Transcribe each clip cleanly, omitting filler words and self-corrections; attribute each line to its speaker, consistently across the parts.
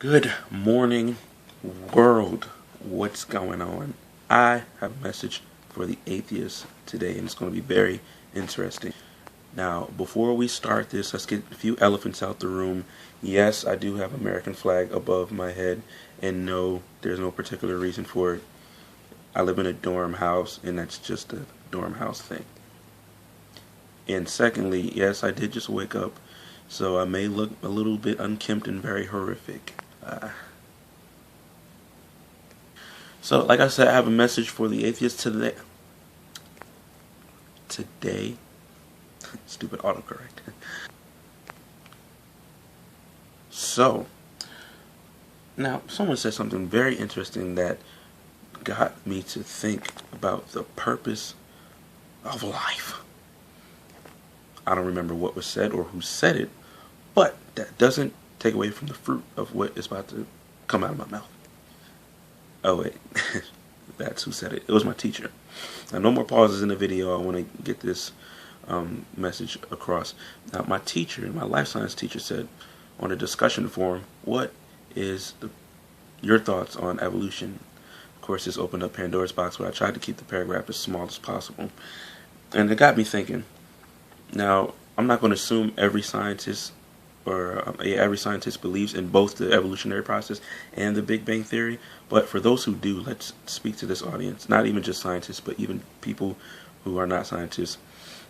Speaker 1: Good morning, world. What's going on? I have a message for the atheists today, and it's going to be very interesting. Now, before we start this, let's get a few elephants out the room. Yes, I do have American flag above my head, and no, there's no particular reason for it. I live in a dorm house, and that's just a dorm house thing. And secondly, yes, I did just wake up, so I may look a little bit unkempt and very horrific. So, like I said, I have a message for the atheists today. Stupid autocorrect. So, now, someone said something very interesting that got me to think about the purpose of life. I don't remember what was said or who said it, but that doesn't take away from the fruit of what is about to come out of my mouth. Oh wait, that's who said it. It was my teacher. Now, no more pauses in the video. I want to get this message across. Now, my teacher, my life science teacher, said on a discussion forum, "What is your thoughts on evolution?" Of course, this opened up Pandora's box, but I tried to keep the paragraph as small as possible, and it got me thinking. Now, I'm not going to assume every scientist believes in both the evolutionary process and the Big Bang Theory, but for those who do, let's speak to this audience. Not even just scientists, but even people who are not scientists,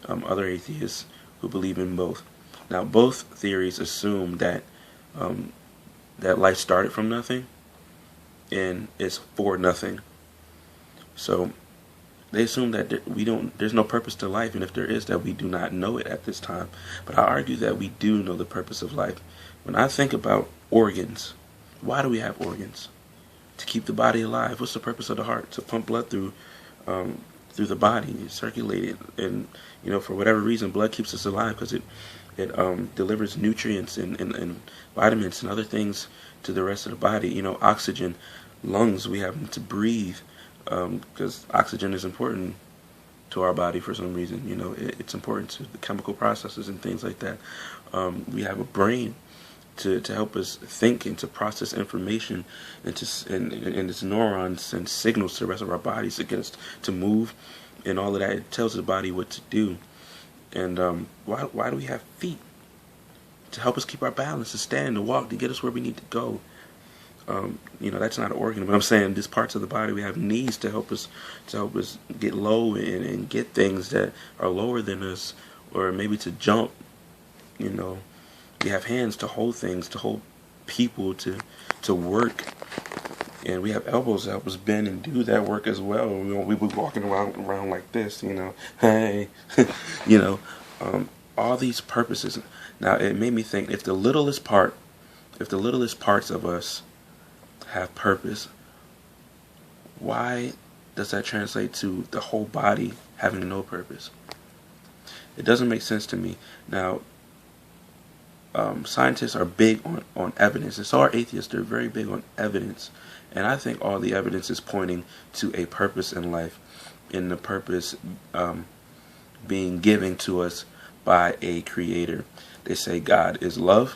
Speaker 1: other atheists who believe in both. Now, both theories assume that that life started from nothing and is for nothing. So they assume that there's no purpose to life, and if there is, that we do not know it at this time. But I argue that we do know the purpose of life. When I think about organs, why do we have organs? To keep the body alive. What's the purpose of the heart? To pump blood through the body, circulate it, and for whatever reason, blood keeps us alive because it delivers nutrients and vitamins and other things to the rest of the body. Oxygen, lungs, we have them to breathe. Because oxygen is important to our body for some reason. It's important to the chemical processes and things like that. We have a brain to help us think and to process information, and its neurons and signals to the rest of our bodies to get us to move, and all of that. It tells the body what to do. And why do we have feet? To help us keep our balance, to stand, to walk, to get us where we need to go. That's not an organ, but I'm saying these parts of the body. We have knees to help us get low and get things that are lower than us, or maybe to jump. We have hands to hold things, to hold people, to work, and we have elbows to help us bend and do that work as well. We be walking around like this, hey, all these purposes. Now, it made me think, if the littlest parts of us have purpose, why does that translate to the whole body having no purpose? It doesn't make sense to me. Now, scientists are big on evidence, and so are atheists. They're very big on evidence, and I think all the evidence is pointing to a purpose in life, and the purpose being given to us by a creator. They say God is love,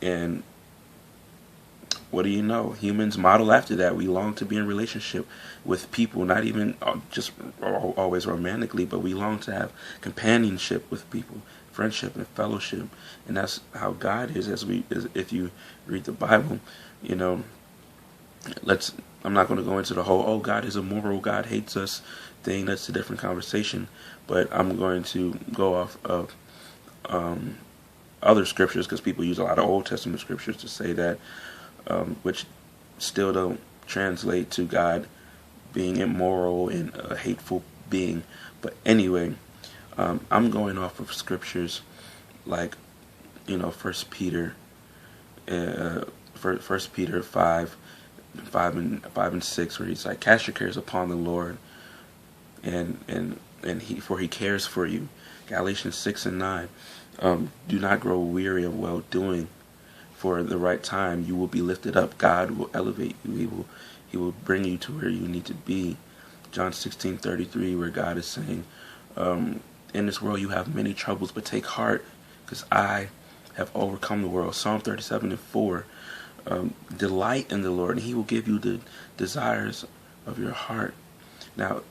Speaker 1: and what do you know? Humans model after that. We long to be in relationship with people, not even just always romantically, but we long to have companionship with people, friendship and fellowship, and that's how God is. If you read the Bible, I'm not going to go into the whole God is immoral, God hates us thing. That's a different conversation. But I'm going to go off of other scriptures, because people use a lot of Old Testament scriptures to say that. Which still don't translate to God being immoral and a hateful being. But anyway, I'm going off of scriptures like, 1 Peter 5 and 6, where he's like, cast your cares upon the Lord, and he cares for you. Galatians 6 and 9. Do not grow weary of well doing. For the right time, you will be lifted up. God will elevate you. He will bring you to where you need to be. John 16:33, where God is saying, in this world you have many troubles, but take heart, because I have overcome the world. Psalm 37 and 4. Delight in the Lord, and He will give you the desires of your heart. Now,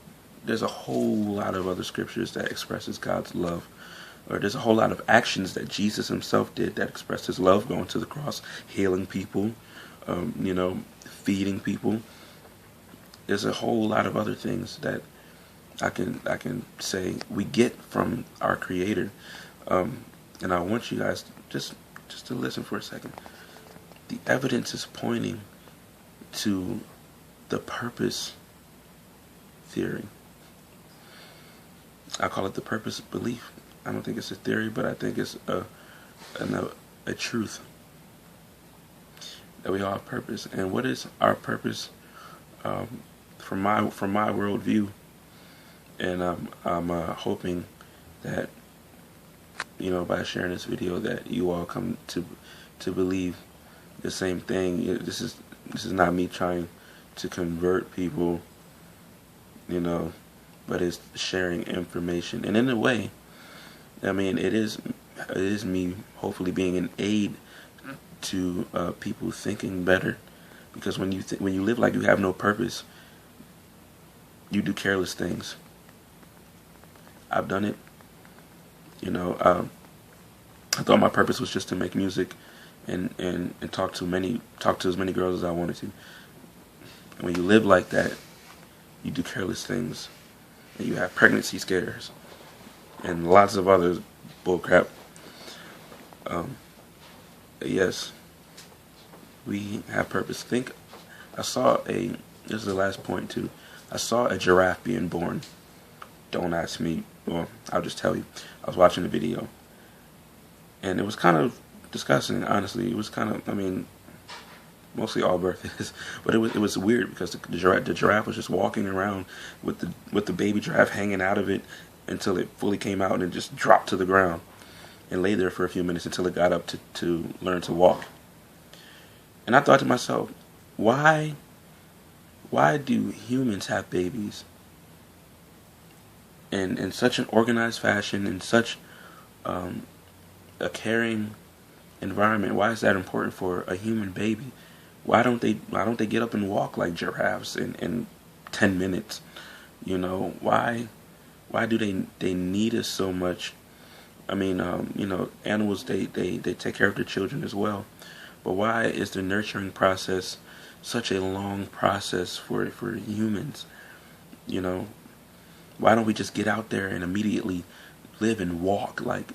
Speaker 1: there's a whole lot of other scriptures that expresses God's love, or there's a whole lot of actions that Jesus Himself did that expressed His love, going to the cross, healing people, feeding people. There's a whole lot of other things that I can say we get from our Creator, and I want you guys just to listen for a second. The evidence is pointing to the purpose theory. I call it the purpose belief. I don't think it's a theory, but I think it's a truth that we all have purpose. And what is our purpose? From my worldview, and I'm hoping that by sharing this video that you all come to believe the same thing. This is not me trying to convert people, but it's sharing information, and in a way, I mean, it is me hopefully being an aid to people thinking better, because when you live like you have no purpose, you do careless things. I've done it. I thought my purpose was just to make music and talk to as many girls as I wanted to. And when you live like that, you do careless things, and you have pregnancy scares and lots of other bullcrap. Yes, we have purpose. This is the last point too. I saw a giraffe being born. Don't ask me. Well, I'll just tell you. I was watching a video, and it was kind of disgusting. Honestly, it was kind of. I mean, mostly all birth is, but it was weird because the giraffe was just walking around with the baby giraffe hanging out of it until it fully came out and it just dropped to the ground and lay there for a few minutes until it got up to learn to walk. And I thought to myself, why do humans have babies in such an organized fashion, in such a caring environment? Why is that important for a human baby? Why don't they get up and walk like giraffes in 10 minutes? Why do they need us so much? I mean, animals, they take care of their children as well. But why is the nurturing process such a long process for humans? Why don't we just get out there and immediately live and walk like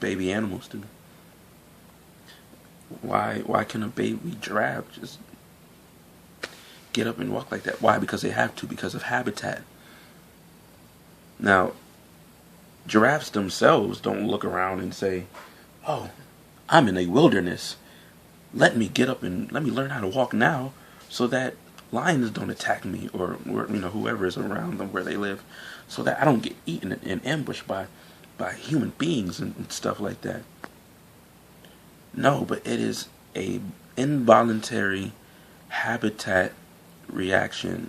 Speaker 1: baby animals do? Why can a baby giraffe just get up and walk like that? Why? Because they have to, because of habitat. Now, giraffes themselves don't look around and say, "Oh, I'm in a wilderness. Let me get up and let me learn how to walk now so that lions don't attack me, or whoever is around them where they live, so that I don't get eaten and ambushed by human beings and stuff like that." No, but it is a involuntary habitat reaction.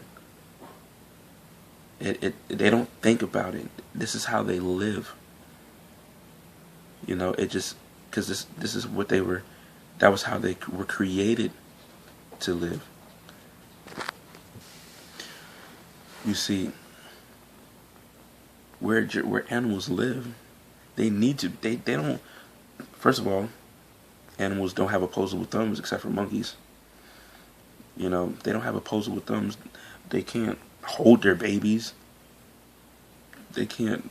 Speaker 1: They don't think about it. This is how they live. It just, because this is what that was how they were created to live. You see, where animals live, they don't, first of all, animals don't have opposable thumbs except for monkeys. They don't have opposable thumbs. They can't hold their babies. They can't,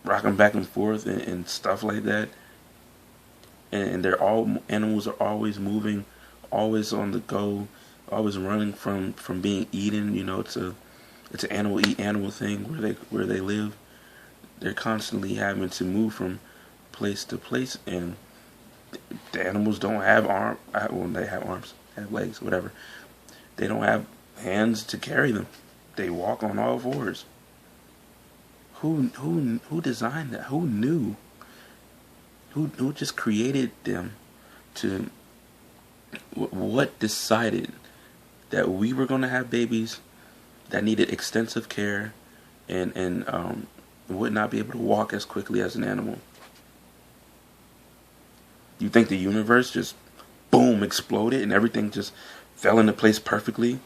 Speaker 1: rock them back and forth and stuff like that. And animals are always moving, always on the go, always running from being eaten. It's an animal eat animal thing where they live. They're constantly having to move from place to place, and the animals don't have they have arms, have legs, whatever. They don't have hands to carry them. They walk on all fours. Who designed that? Who knew? Who just created them to? What decided that we were going to have babies that needed extensive care and would not be able to walk as quickly as an animal? You think the universe just boom, exploded and everything just fell into place perfectly?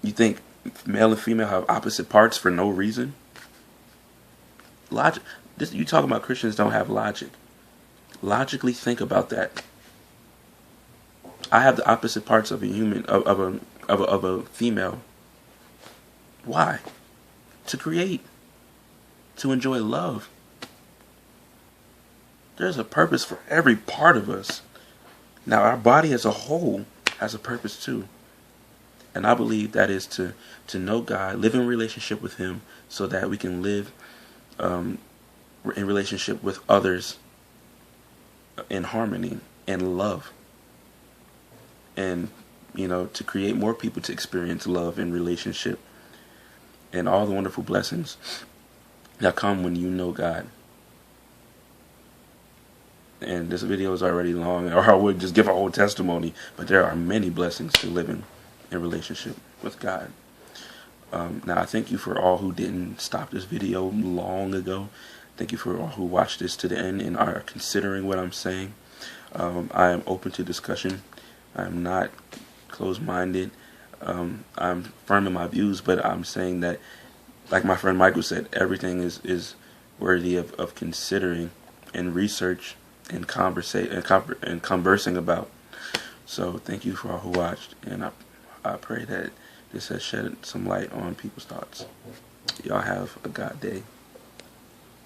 Speaker 1: You think male and female have opposite parts for no reason? Logic. You talking about Christians don't have logic. Logically think about that. I have the opposite parts of a human, of a female. Why? To create, to enjoy love. There's a purpose for every part of us. Now, our body as a whole has a purpose too. And I believe that is to know God, live in relationship with Him, so that we can live in relationship with others in harmony and love. And, to create more people to experience love and relationship and all the wonderful blessings that come when you know God. And this video is already long, or I would just give a whole testimony, but there are many blessings to living in relationship with God. Now, I thank you for all who didn't stop this video long ago. Thank you for all who watched this to the end and are considering what I'm saying. I am open to discussion. I'm not closed-minded. I'm firm in my views, but I'm saying that, like my friend Michael said, everything is worthy of considering and research and conversing about. So thank you for all who watched, and I pray that this has shed some light on people's thoughts. Y'all have a God day.